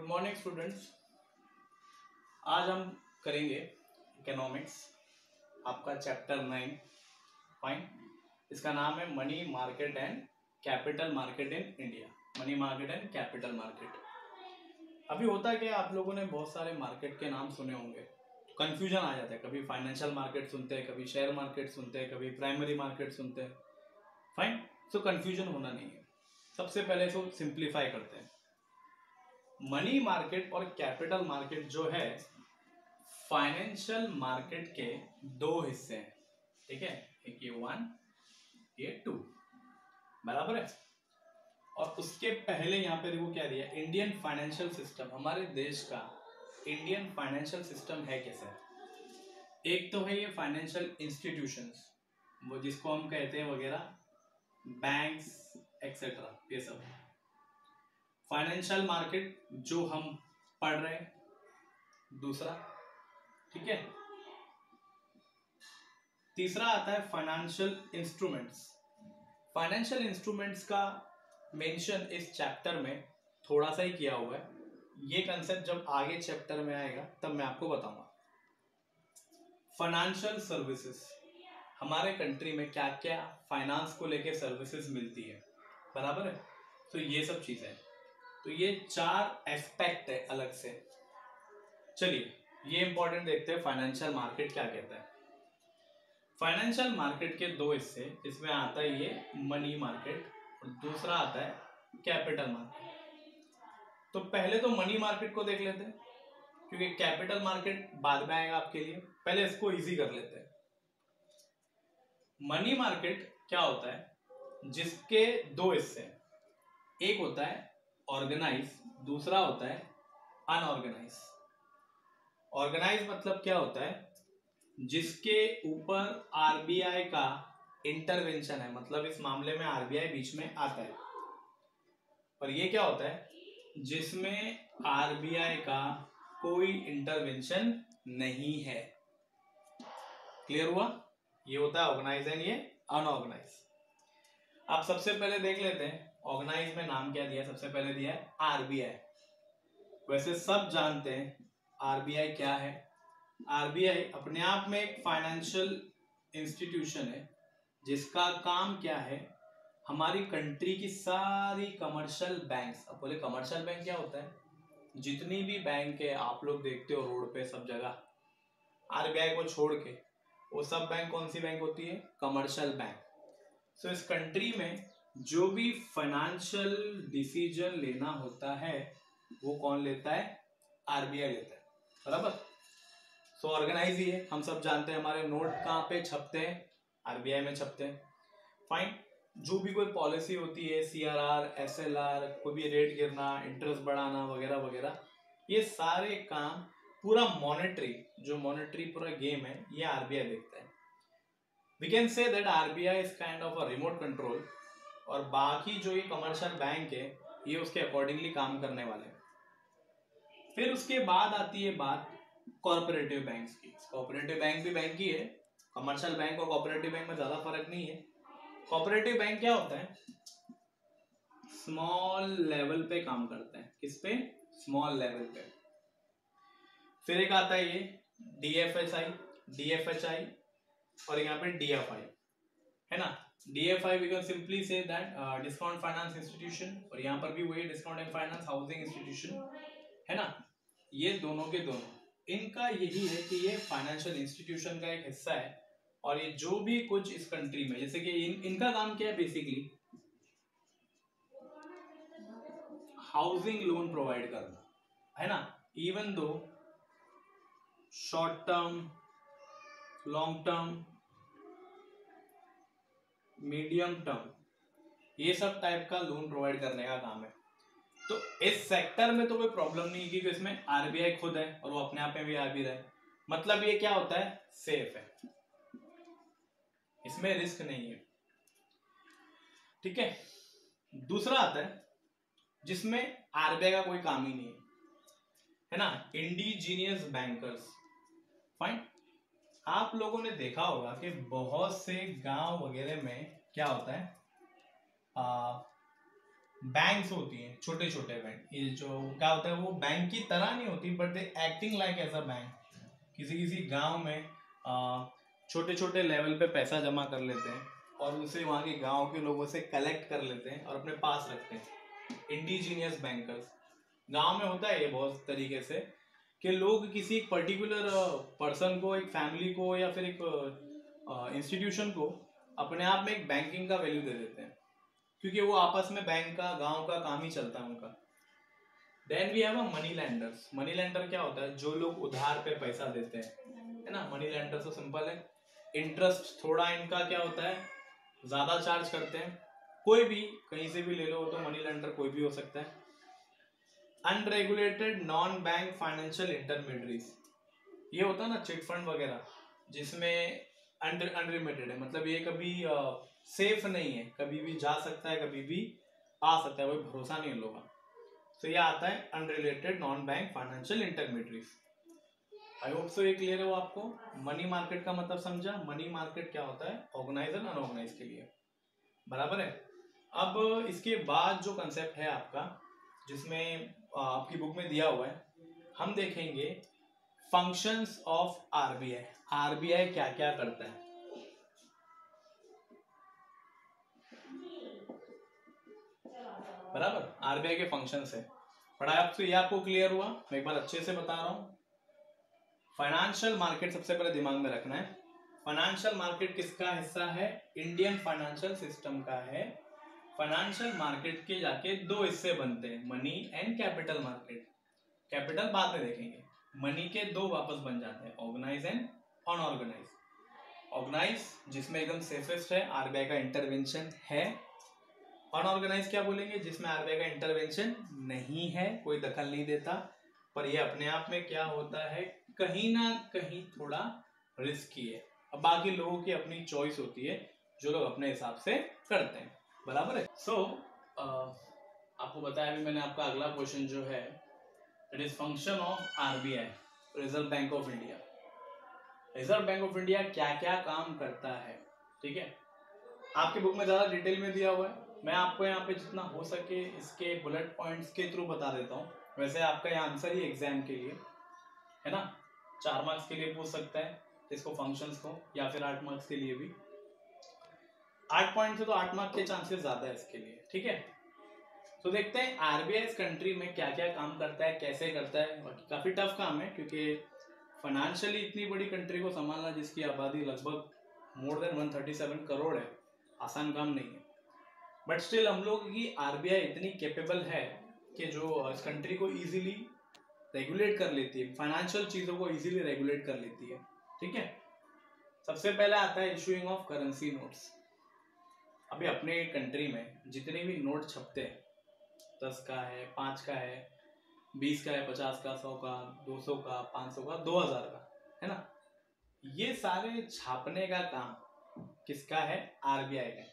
Good morning students. आज हम करेंगे इकोनॉमिक्स, आपका चैप्टर 9। फाइन। इसका नाम है money market and capital market in India. Money market and capital market. अभी होता है कि आप लोगों ने बहुत सारे मार्केट के नाम सुने होंगे, कंफ्यूजन आ जाता है। कभी फाइनेंशियल मार्केट सुनते हैं, कभी शेयर मार्केट सुनते हैं, कभी प्राइमरी मार्केट सुनते हैं। फाइन। सो कंफ्यूजन होना नहीं है। सबसे पहले इसको सिंप्लीफाई करते हैं। मनी मार्केट और कैपिटल मार्केट जो है फाइनेंशियल मार्केट के दो हिस्से हैं, ठीक है। एक ये 1, ये 2, बराबर है। और उसके पहले यहाँ पे देखो क्या दिया, इंडियन फाइनेंशियल सिस्टम। हमारे देश का इंडियन फाइनेंशियल सिस्टम है कैसा। एक तो है ये फाइनेंशियल इंस्टीट्यूशंस, वो जिसको हम कहते हैं वगैरह बैंक्स एक्सेट्रा, ये सब फाइनेंशियल मार्केट जो हम पढ़ रहे हैं, दूसरा, ठीक है। तीसरा आता है फाइनेंशियल इंस्ट्रूमेंट्स। फाइनेंशियल इंस्ट्रूमेंट्स का मेंशन इस चैप्टर में थोड़ा सा ही किया हुआ है। ये कंसेप्ट जब आगे चैप्टर में आएगा तब मैं आपको बताऊंगा। फाइनेंशियल सर्विसेज, हमारे कंट्री में क्या क्या फाइनेंस को लेके सर्विसेज मिलती है, बराबर है। तो ये सब चीजें, तो ये 4 एस्पेक्ट है अलग से। चलिए ये इंपॉर्टेंट देखते हैं, फाइनेंशियल मार्केट क्या कहता है। फाइनेंशियल मार्केट के दो हिस्से, इसमें आता है ये मनी मार्केट और दूसरा आता है कैपिटल मार्केट। तो पहले तो मनी मार्केट को देख लेते हैं, क्योंकि कैपिटल मार्केट बाद में आएगा आपके लिए। पहले इसको इजी कर लेते हैं। मनी मार्केट क्या होता है, जिसके दो हिस्से, एक होता है ऑर्गेनाइज, दूसरा होता है अनऑर्गेनाइज। ऑर्गेनाइज मतलब क्या होता है, जिसके ऊपर आरबीआई का इंटरवेंशन है, मतलब इस मामले में आरबीआई बीच में आता है। पर ये क्या होता है, जिसमें आरबीआई का कोई इंटरवेंशन नहीं है। क्लियर हुआ। ये होता है ऑर्गेनाइज एंड ये अनऑर्गेनाइज। आप सबसे पहले देख लेते हैं ऑर्गेनाइज में नाम क्या दिया। सबसे पहले दिया है आरबीआई। वैसे सब जानते हैं आरबीआई क्या है। आरबीआई अपने आप में एक फाइनेंशियल इंस्टीट्यूशन है, जिसका काम क्या है, हमारी कंट्री की सारी कमर्शियल बैंक्स। अब बोले कमर्शियल बैंक क्या होता है, जितनी भी बैंक है आप लोग देखते हो रोड पे सब जगह, आरबीआई को छोड़ के वो सब बैंक कौन सी बैंक होती है, कमर्शियल बैंक। सो इस कंट्री में जो भी फाइनेंशियल डिसीजन लेना होता है वो कौन लेता है, आरबीआई लेता है, बराबर। सो ऑर्गेनाइज ही है। हम सब जानते हैं हमारे नोट कहाँ पे छपते हैं, आरबीआई में छपते हैं। फाइन। जो भी कोई पॉलिसी होती है, सीआरआर, एसएलआर, कोई भी रेट गिरना, इंटरेस्ट बढ़ाना वगैरह वगैरह, ये सारे काम पूरा मॉनेटरी, जो मॉनेटरी पूरा गेम है, ये आरबीआई देखता है। We can say that RBI is kind of a remote control, और बाकी जो ये कमर्शियल बैंक है ये उसके अकॉर्डिंगली काम करने वाले हैं। फिर उसके बाद आती है बात कॉर्पोरेटिव बैंक्स की। कॉर्पोरेटिव बैंक भी बैंक ही है, कमर्शियल बैंक और कॉर्पोरेटिव बैंक में ज्यादा फर्क नहीं है। कॉर्पोरेटिव बैंक क्या होता है, स्मॉल लेवल पे काम करते हैं। किस पे, स्मॉल लेवल पे। फिर एक आता है ये डीएफएसआई, डीएफएचआई और यहाँ पे डीएफआई, है ना। DFI we can simply say that discount finance institution, और यहाँ पर भी वही discount and finance housing institution, है ना। ये दोनों के दोनों, इनका यही है कि ये फाइनेंशियल इंस्टीट्यूशन का एक हिस्सा है। और ये जो भी कुछ इस कंट्री में, जैसे कि इनका काम क्या है, बेसिकली हाउसिंग लोन प्रोवाइड करना, है ना। Even though short term, long term, medium term, ये सब टाइप का लोन प्रोवाइड करने का काम है। तो इस सेक्टर में तो कोई प्रॉब्लम नहीं है, क्योंकि इसमें आरबीआई खुद है और वो अपने आप में भी आ भी रहा है। मतलब ये क्या होता है, सेफ है, इसमें रिस्क नहीं है, ठीक है। दूसरा आता है जिसमें आरबीआई का कोई काम ही नहीं है ना, इंडिजीनियस बैंकर्स। फाइन। आप लोगों ने देखा होगा कि बहुत से गांव वगैरह में क्या होता है, बैंक्स होती हैं, छोटे छोटे बैंक, ये जो क्या होता है वो बैंक की तरह नहीं होती, but they acting like as a bank. किसी किसी गांव में छोटे छोटे लेवल पे पैसा जमा कर लेते हैं और उनसे वहाँ के गांव के लोगों से कलेक्ट कर लेते हैं और अपने पास रखते हैं। इंडिजीनियस बैंकर्स गांव में होता है ये बहुत तरीके से कि लोग किसी एक पर्टिकुलर पर्सन को, एक फैमिली को या फिर एक इंस्टीट्यूशन को अपने आप में एक बैंकिंग का वैल्यू दे देते हैं, क्योंकि वो आपस में बैंक का, गांव का काम ही चलता है उनका। Then we have a money lenders. Money lender क्या होता है? जो लोग उधार पे पैसा देते हैं, है ना। मनी लैंडर तो सिंपल है, इंटरेस्ट थोड़ा इनका क्या होता है, ज्यादा चार्ज करते हैं। कोई भी कहीं से भी ले लो तो मनी लैंडर कोई भी हो सकता है। Unregulated non bank financial intermediaries, ये होता है ना चिट फंड वगैरह, जिसमें अनलिमिटेड है, मतलब ये कभी सेफ नहीं है, कभी भी जा सकता है, कभी भी आ सकता है, कोई भरोसा नहीं है लोगों का। तो ये आता है unrelated non bank financial intermediaries. I hope so ये क्लियर हो आपको। मनी मार्केट का मतलब समझा। मनी मार्केट क्या होता है? ऑर्गेनाइज और अनऑर्गेनाइज के लिए, बराबर है। अब इसके बाद जो कंसेप्ट है आपका, जिसमें आपकी बुक में दिया हुआ है, हम देखेंगे फंक्शंस ऑफ आरबीआई। आरबीआई क्या क्या करता है। बराबर, आरबीआई के फंक्शंस है। पढ़ा आपसे, ये आपको क्लियर हुआ? मैं एक बार अच्छे से बता रहा हूँ। फाइनेंशियल मार्केट सबसे पहले दिमाग में रखना है। फाइनेंशियल मार्केट किसका हिस्सा है? इंडियन फाइनेंशियल सिस्टम का है। फाइनेंशियल मार्केट के जाके दो हिस्से बनते हैं, money and capital market. Capital बाद में देखेंगे। मनी के दो वापस बन जाते हैं, ऑर्गेनाइज एंड अनऑर्गेनाइज। ऑर्गेनाइज जिसमें एकदम सेफेस्ट है, आरबीआई का इंटरवेंशन है। अनऑर्गेनाइज क्या बोलेंगे? जिसमें आरबीआई का इंटरवेंशन नहीं है, कोई दखल नहीं देता, पर ये अपने आप में क्या होता है, कहीं ना कहीं थोड़ा रिस्की है। अब बाकी लोगों की अपनी चॉइस होती है, जो लोग अपने हिसाब से करते हैं, बराबर है। सो आपको बताया भी मैंने, आपका अगला क्वेश्चन जो है, it is function of RBI, reserve bank of India. Reserve bank of India क्या क्या काम करता है, ठीक है। आपकी बुक में ज्यादा डिटेल में दिया हुआ है, मैं आपको यहाँ पे जितना हो सके इसके बुलेट पॉइंट्स के थ्रू बता देता हूँ। वैसे आपका ये आंसर ही एग्जाम के लिए है ना, 4 मार्क्स के लिए पूछ सकता है इसको, फंक्शंस को, या फिर 8 मार्क्स के लिए भी। 8 पॉइंट से तो 8 मार्क्स के चांसेस ज्यादा है इसके लिए, ठीक है। तो देखते हैं आरबीआई इस कंट्री में क्या क्या काम करता है, कैसे करता है। काफी टफ काम है, क्योंकि फाइनेंशियली इतनी बड़ी कंट्री को संभालना, जिसकी आबादी लगभग मोर देन 137 करोड़ है, आसान काम नहीं है। बट स्टिल हम लोग की आरबीआई इतनी कैपेबल है कि जो इस कंट्री को इजीली रेगुलेट कर लेती है, फाइनेंशियल चीजों को इजीली रेगुलेट कर लेती है, ठीक है। सबसे पहले आता है इशूइंग ऑफ करेंसी नोट्स। अभी अपने कंट्री में जितने भी नोट छपते हैं, 10 का है, 5 का है, 20 का है, 50 का, 100 का, 200 का, 500 का, 2000 का, है ना, ये सारे छापने का काम किसका है? आरबीआई का।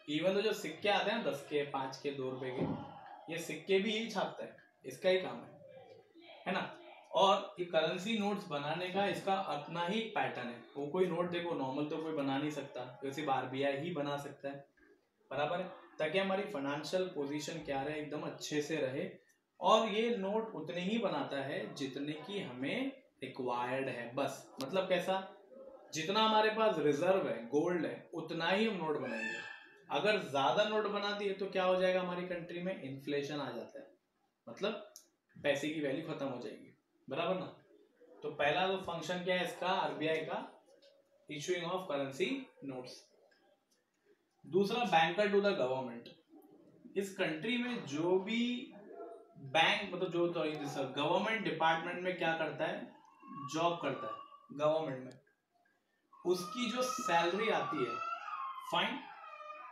इवन तो जो सिक्के आते हैं 10 के, 5 के, 2 रुपए के, ये सिक्के भी यही छापता है, इसका ही काम है ना। और ये करेंसी नोट्स बनाने का इसका अपना ही पैटर्न है। वो कोई नोट देखो नॉर्मल तो कोई बना नहीं सकता, तो सिर्फ आरबीआई ही बना सकता है, बराबर है, ताकि हमारी फाइनेंशियल पोजीशन क्या रहे, एकदम अच्छे से रहे। और ये नोट उतने ही बनाता है जितने की हमें रिक्वायर्ड है, बस। मतलब कैसा? जितना हमारे पास रिजर्व है, गोल्ड है, उतना ही हम नोट बनाएंगे। अगर ज्यादा नोट बना दिए तो क्या हो जाएगा, हमारी कंट्री में इन्फ्लेशन आ जाता है, मतलब पैसे की वैल्यू खत्म हो जाएगी, बराबर ना। तो पहला तो फंक्शन क्या है इसका, आरबीआई का, इशूइंग ऑफ करेंसी नोट्स। दूसरा, बैंकर टू द गवर्नमेंट। इस कंट्री में जो भी बैंक, मतलब जो गवर्नमेंट डिपार्टमेंट में क्या करता है, जॉब करता है गवर्नमेंट में, उसकी जो सैलरी आती है, फाइन,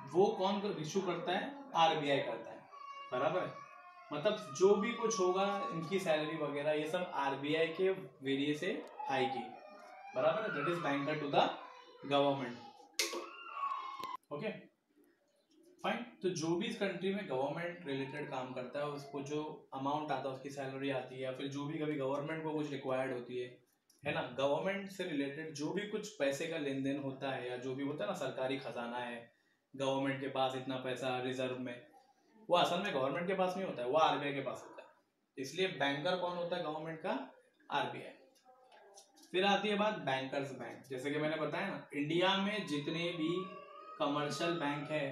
वो कौन इशू करता है? आरबीआई करता है, बराबर है। मतलब जो भी कुछ होगा, इनकी सैलरी वगैरह, ये सब आरबीआई के वेरिए से आएगी, बराबर है। That is banker to the government, okay fine. तो जो भी इस कंट्री में गवर्नमेंट रिलेटेड काम करता है, उसको जो अमाउंट आता है, उसकी सैलरी आती है, या फिर जो भी कभी गवर्नमेंट को कुछ रिक्वायर्ड होती है ना, गवर्नमेंट से रिलेटेड जो भी कुछ पैसे का लेन देन होता है, या जो भी होता है ना, सरकारी खजाना है, गवर्नमेंट के पास इतना पैसा रिजर्व में, वो असल में गवर्नमेंट के पास नहीं होता है, वो आरबीआई के पास होता है। इसलिए बैंकर कौन होता है गवर्नमेंट का? आरबीआई। फिर आती है बात बैंकर्स बैंक। जैसे कि मैंने बताया ना, इंडिया में जितने भी कमर्शियल बैंक है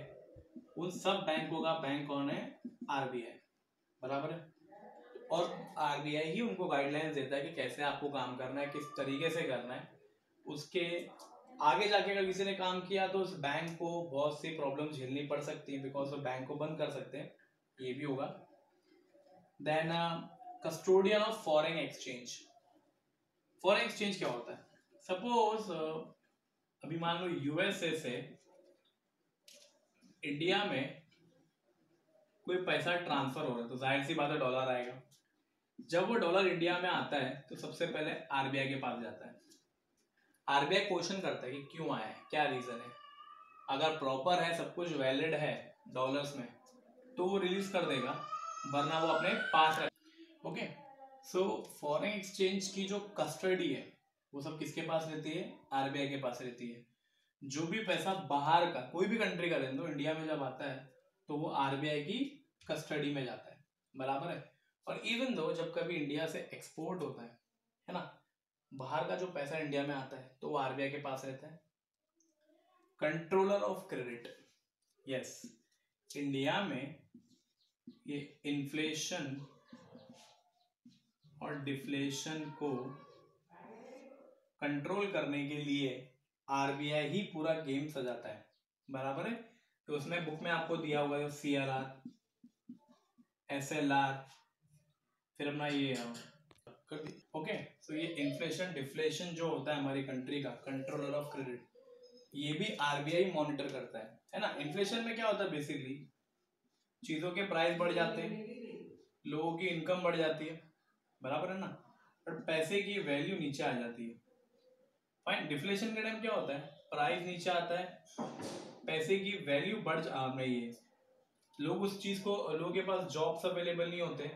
उन सब बैंकों का बैंक कौन है? आरबीआई, बराबर है। और आरबीआई ही उनको गाइडलाइंस देता है कि कैसे आपको काम करना है, किस तरीके से करना है। उसके आगे जाके अगर किसी ने काम किया तो उस बैंक को बहुत सी प्रॉब्लम झेलनी पड़ सकती है, बिकॉज वो बैंक को बंद कर सकते हैं, ये भी होगा। Then custodian of foreign exchange. Foreign exchange क्या होता है? सपोज अभी मान लो यूएसए से इंडिया में कोई पैसा ट्रांसफर हो रहा है, तो जाहिर सी बात है डॉलर आएगा। जब वो डॉलर इंडिया में आता है तो सबसे पहले आरबीआई के पास जाता है। आरबीआई क्वेश्चन करता है कि क्यों आया है, क्या रीजन है। अगर प्रॉपर है, सब कुछ वैलिड है डॉलर्स में, तो वो रिलीज कर देगा, वरना वो अपने पास रख। ओके, सो फॉरेन एक्सचेंज की जो कस्टडी है वो सब किसके पास रहती है? आरबीआई के पास रहती है। जो भी पैसा बाहर का, कोई भी कंट्री का लेन दो, इंडिया में जब आता है तो वो आरबीआई की कस्टडी में जाता है, बराबर है। और इवन दो जब कभी इंडिया से एक्सपोर्ट होता है ना, बाहर का जो पैसा इंडिया में आता है तो वो आरबीआई के पास रहता है। Controller of credit, yes, India में ये इन्फ्लेशन और डिफ्लेशन को कंट्रोल करने के लिए आरबीआई ही पूरा गेम सजाता है, बराबर है। तो उसमें बुक में आपको दिया हुआ है सीआरआर, एसएलआर, फिर अपना ये कर दी। ओके, तो ये इन्फ्लेशन डिफ्लेशन जो होता है हमारी कंट्री का, कंट्रोलर ऑफ क्रेडिट, ये भी आरबीआई मॉनिटर करता है ना। इन्फ्लेशन में क्या होता है? बेसिकली चीजों के प्राइस बढ़ जाते हैं, लोगों की इनकम बढ़ जाती है, बराबर है ना, और पैसे की वैल्यू नीचे आ जाती है। फाइन। डिफ्लेशन के टाइम क्या होता है? प्राइस नीचे आता है, पैसे की वैल्यू बढ़ रही है, लोग उस चीज को, लोगों के पास जॉब्स अवेलेबल नहीं होते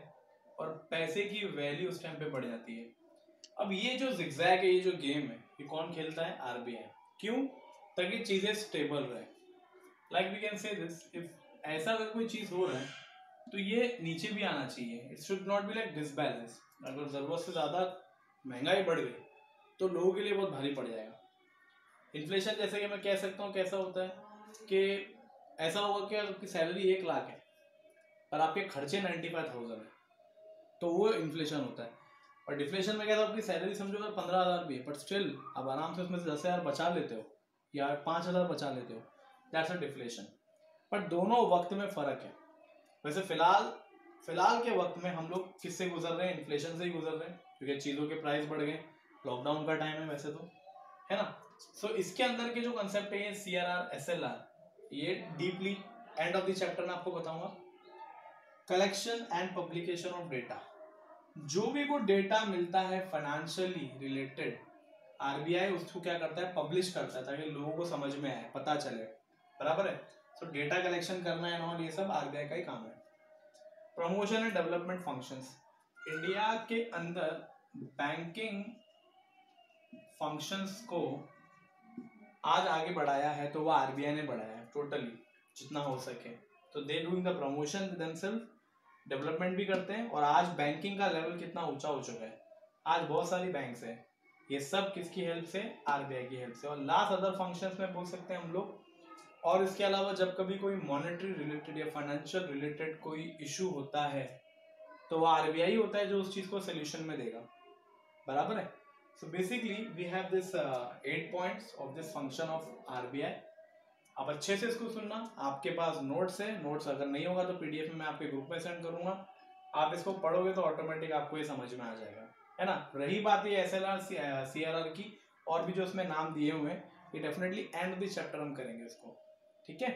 और पैसे की वैल्यू उस टाइम पे बढ़ जाती है। अब ये जो जिगजैग है, ये जो गेम है, ये कौन खेलता है? आरबीआई। क्यों? ताकि चीजें स्टेबल रहे। Like we can say this, if ऐसा अगर कोई चीज हो रहा है तो ये नीचे भी आना चाहिए। It should not be like disbalance. अगर जरूरत से ज्यादा महंगाई बढ़ गई तो लोगों के लिए बहुत भारी पड़ जाएगा। इन्फ्लेशन जैसे कि मैं कह सकता हूँ कैसा होता है कि ऐसा होगा कि आपकी सैलरी 1 लाख है और आपके खर्चे 95,000 है, तो वो इन्फ्लेशन होता है। और डिफ्लेशन में क्या था? आपकी सैलरी समझो अगर 15,000 भी है, बट स्टिल आप आराम से उसमें से 10,000 बचा लेते हो या 5,000 बचा लेते हो, दैट्स अ डिफ्लेशन। बट दोनों वक्त में फर्क है। वैसे फिलहाल के वक्त में हम लोग किससे गुजर रहे हैं? इन्फ्लेशन से ही गुजर रहे हैं, क्योंकि चीज़ों के प्राइस बढ़ गए, लॉकडाउन का टाइम है वैसे तो, है ना। सो इसके अंदर के जो कंसेप्ट है, ये सीआरआर, एसएलआर, ये deeply end of the chapter में आपको बताऊंगा। Collection and publication of data, जो भी को डेटा मिलता है फाइनेंशियली रिलेटेड, आरबीआई उसको क्या करता है? पब्लिश करता है, ताकि लोगों को समझ में आए, पता चले, बराबर है। सो डेटा कलेक्शन करना एंड ऑल, ये सब आरबीआई का ही काम है। Promotion and development functions, India के अंदर बैंकिंग फंक्शंस को आज आगे बढ़ाया है तो वो आरबीआई ने बढ़ाया है टोटली, जितना हो सके। तो they doing the promotion themselves, development भी करते हैं। और आज बैंकिंग का लेवल कितना ऊंचा हो चुका है, आज बहुत सारी बैंक्स हैं, ये सब किसकी हेल्प से? आरबीआई की हेल्प से। और लास्ट अदर फंक्शंस में बोल सकते हैं हम लोग। और इसके अलावा जब कभी कोई मॉनेटरी रिलेटेड या फाइनेंशियल रिलेटेड कोई इशू होता है तो वो आरबीआई होता है जो उस चीज को सोल्यूशन में देगा, बराबर है। So basically we have this 8 points of this function of RBI. आप अच्छे से इसको सुनना, आपके पास नोट्स है, नोट्स अगर नहीं होगा तो पीडीएफ में मैं आपके ग्रुप में सेंड करूंगा, आप इसको पढ़ोगे तो ऑटोमेटिक आपको ये समझ में आ जाएगा, है ना। रही बात ये एसएलआर सीआरआर की, और भी जो उसमें नाम दिए हुए हैं, ये definitely end of the chapter हम करेंगे इसको, ठीक है।